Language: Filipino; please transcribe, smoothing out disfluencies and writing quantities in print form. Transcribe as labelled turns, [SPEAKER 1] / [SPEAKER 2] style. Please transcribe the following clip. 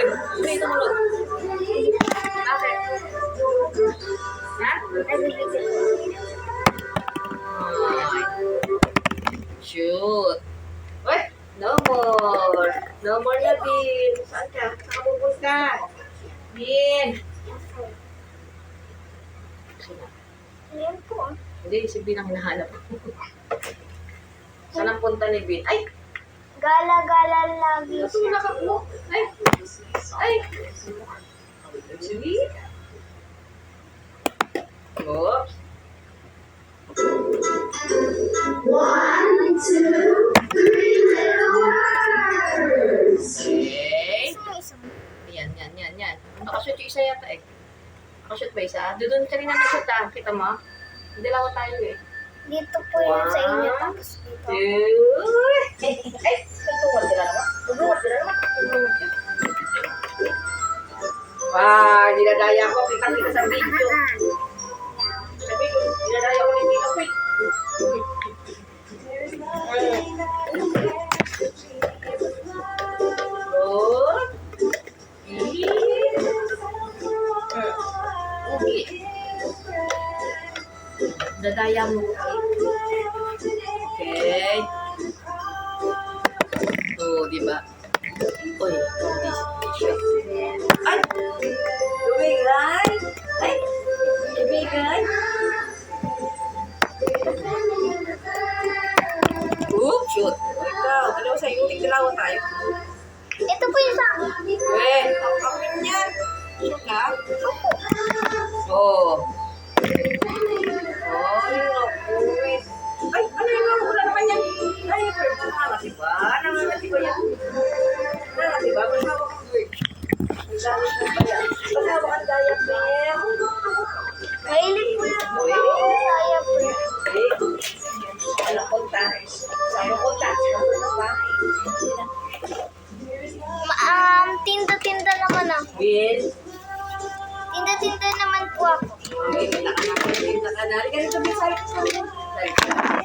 [SPEAKER 1] Hindi tumulog. Bakit? Ha? Shoot. Uy, no more. No more na, Bin. Saan ka? Saan ka pupunta? Bin. Sino?
[SPEAKER 2] Ayan po.
[SPEAKER 1] Hindi, si Bin ang hinahanap. Saan ang punta ni Bin? Ay!
[SPEAKER 2] Gala-gala lagi
[SPEAKER 1] Ito
[SPEAKER 2] siya.
[SPEAKER 1] nakaklo. Ay! Ay! Sweet. Oops.
[SPEAKER 3] 1, 2, 3 little birds.
[SPEAKER 1] Okay.
[SPEAKER 2] Isang.
[SPEAKER 1] Yan. Nakashoot yung isa yata eh. Nakashoot ba isa? Doon kanina na-shoot ah. Kita mo? Dalawa tayo eh.
[SPEAKER 2] Dito po yun sa inyo. Tapos dito.
[SPEAKER 1] Ay! Tungwal ka na naman. Tungwal ka na naman. Wah, dinadaya ko. Kita sa video. Sabi ko, dinadaya ko yung dito. Dadaya mo. Okay. Oh, di ba? Uy, hindi siya. Ay! Lumigay! Ay! Lumigay! Oop, shoot. Ikaw, dalawa sa'yo. Tigdalawa tayo.
[SPEAKER 2] Ito po yung sa akin.
[SPEAKER 1] Eh, kapapin yan. Shoot na. Oh. Oh, wait. Ay, ano yun? Wala naman yan. Ay, pero nakakatiba. Nakakatiba yan. Nakakatiba. Masawak ang word. Masawak ang bayan. Masawak ang diaphragm.
[SPEAKER 2] Mahilig po yan. Saya po.
[SPEAKER 1] Okay. Ano konta? Sa'yo konta.
[SPEAKER 2] Tinda-tinda naman ako.
[SPEAKER 1] Bin.
[SPEAKER 2] Tinda-tinda naman po ako.
[SPEAKER 1] Okay, may nakanak. May nakanak. Ganito, Bin. Sali ka sa akin. Sali ka.